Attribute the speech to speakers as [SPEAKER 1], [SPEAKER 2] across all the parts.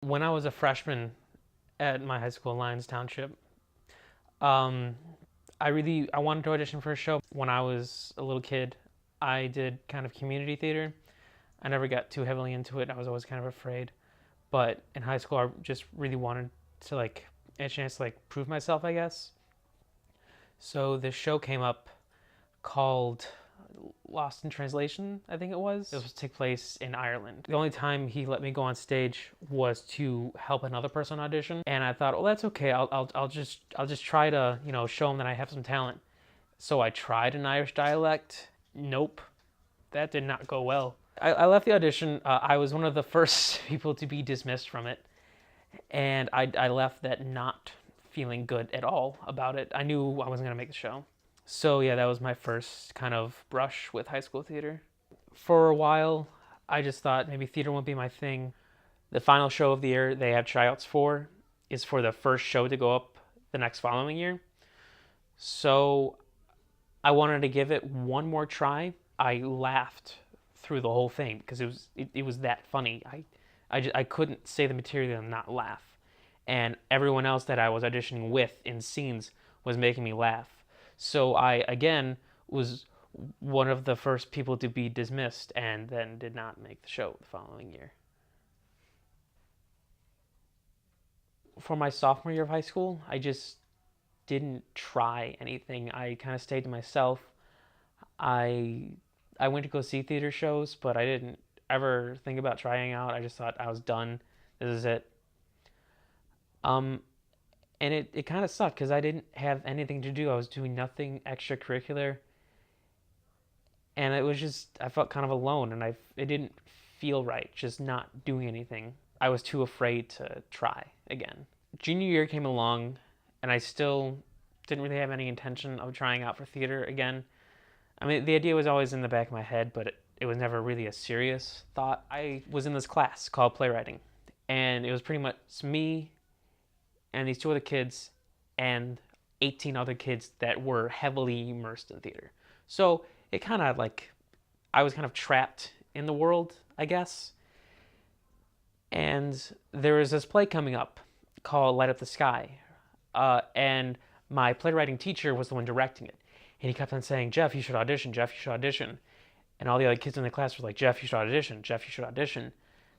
[SPEAKER 1] When I was a freshman at my high school, Lyons Township, um, I wanted to audition for a show. When I was a little kid, I did kind of community theater. I never got too heavily into it. I was always kind of afraid. But in high school, I just really wanted to a chance to prove myself, I guess. So this show came up called Lost in Translation, I think it was. It was to take place in Ireland. The only time he let me go on stage was to help another person audition, and I thought, oh, that's okay. I'll just try to show him that I have some talent. So I tried an Irish dialect. Nope, that did not go well. I left the audition. I was one of the first people to be dismissed from it, and I left that not feeling good at all about it. I knew I wasn't gonna make the show. So yeah, that was my first kind of brush with high school theater. For a while, I just thought maybe theater won't be my thing. The final show of the year they have tryouts for is for the first show to go up the next following year. So I wanted to give it one more try. I laughed through the whole thing because it was that funny. I couldn't say the material and not laugh. And everyone else that I was auditioning with in scenes was making me laugh. So I, again, was one of the first people to be dismissed and then did not make the show the following year. For my sophomore year of high school, I just didn't try anything. I kind of stayed to myself. I I went to go see theater shows, but I didn't ever think about trying out. I just thought I was done. This is it. Um, and it kind of sucked because I didn't have anything to do. I was doing nothing extracurricular, and it was just I felt kind of alone, and it didn't feel right just not doing anything. I was too afraid to try again. Junior year came along, and I still didn't really have any intention of trying out for theater again. I mean, the idea was always in the back of my head, but it was never really a serious thought. I was in this class called playwriting, and it was pretty much me and these two other kids and 18 other kids that were heavily immersed in theater. So it kind of I was kind of trapped in the world, I guess. And there was this play coming up called Light Up the Sky. And my playwriting teacher was the one directing it. And he kept on saying, Jeff, you should audition. Jeff, you should audition. And all the other kids in the class were like, Jeff, you should audition. Jeff, you should audition.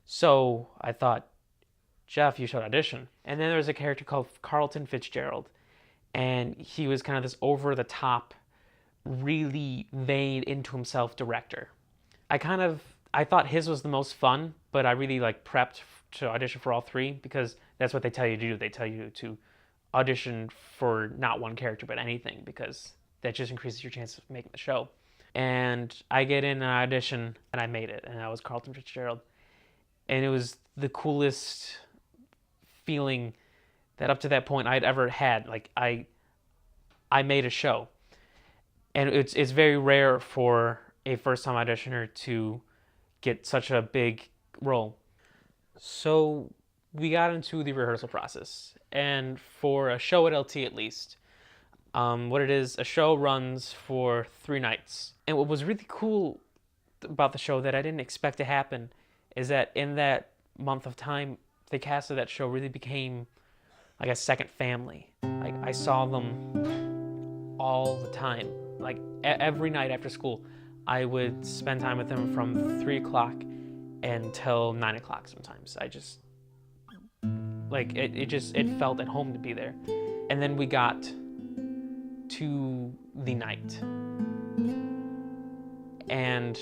[SPEAKER 1] So I thought, Jeff, you should audition. And then there was a character called Carlton Fitzgerald. And he was kind of this over the top, really vain, into himself director. I thought his was the most fun, but I really prepped to audition for all three because that's what they tell you to do. They tell you to audition for not one character but anything because that just increases your chance of making the show. And I get in an audition and I made it, and I was Carlton Fitzgerald, and it was the coolest feeling that up to that point I'd ever had. I made a show, and it's very rare for a first time auditioner to get such a big role. So we got into the rehearsal process, and for a show at LT at least, what it is, a show runs for 3 nights. And what was really cool about the show that I didn't expect to happen is that in that month of time, the cast of that show really became like a second family. Like I saw them all the time. Like every night after school, I would spend time with them from 3 o'clock until 9 o'clock sometimes. I just it felt at home to be there. And then we got to the night, and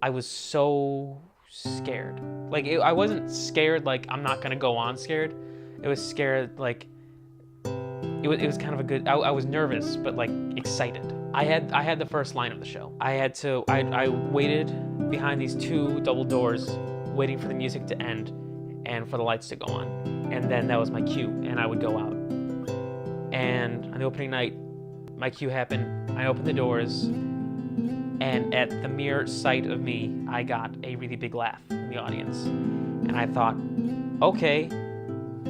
[SPEAKER 1] I was so scared. I wasn't scared like I'm not gonna go on scared. It was scared it was kind of a good. I was nervous but excited. I had the first line of the show. I waited behind these two double doors, waiting for the music to end and for the lights to go on, and then that was my cue, and I would go out. And on the opening night, my cue happened. I opened the doors, and at the mere sight of me, I got a really big laugh from the audience. And I thought, okay,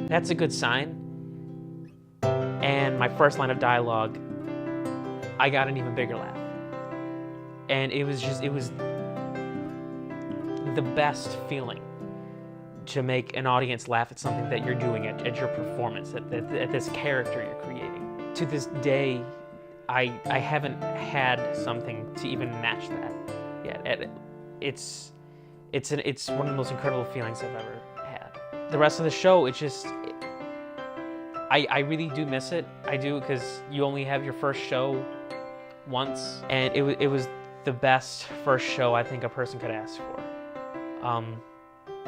[SPEAKER 1] that's a good sign. And my first line of dialogue, I got an even bigger laugh. And it was the best feeling to make an audience laugh at something that you're doing, at your performance, at this character you're creating. To this day, I haven't had something to even match that yet. It's one of the most incredible feelings I've ever had. The rest of the show, I really do miss it. I do, because you only have your first show once, and it was the best first show I think a person could ask for.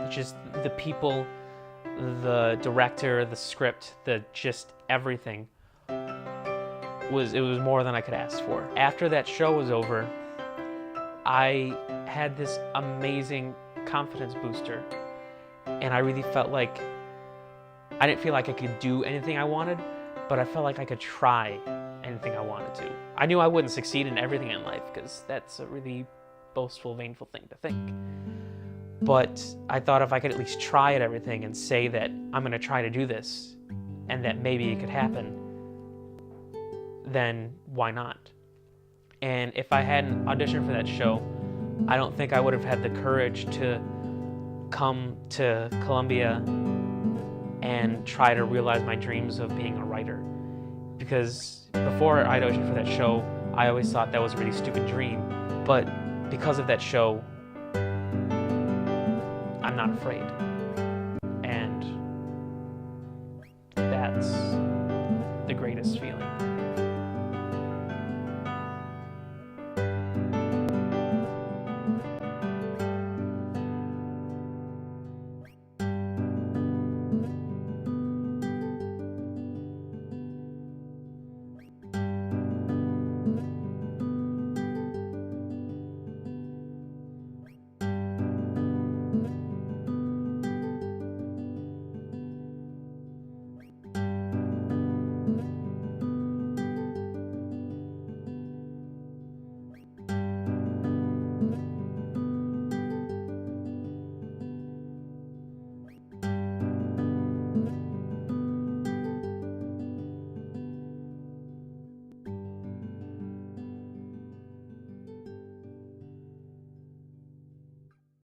[SPEAKER 1] Just the people, the director, the script, just everything was more than I could ask for. After that show was over, I had this amazing confidence booster, and I really felt like I didn't feel like I could do anything I wanted, but I felt like I could try anything I wanted to. I knew I wouldn't succeed in everything in life, because that's a really boastful, vainful thing to think. But I thought if I could at least try at everything and say that I'm going to try to do this, and that maybe it could happen, then why not? And if I hadn't auditioned for that show, I don't think I would have had the courage to come to Columbia and try to realize my dreams of being a writer. Because before I auditioned for that show, I always thought that was a really stupid dream. But because of that show, I'm not afraid. And that's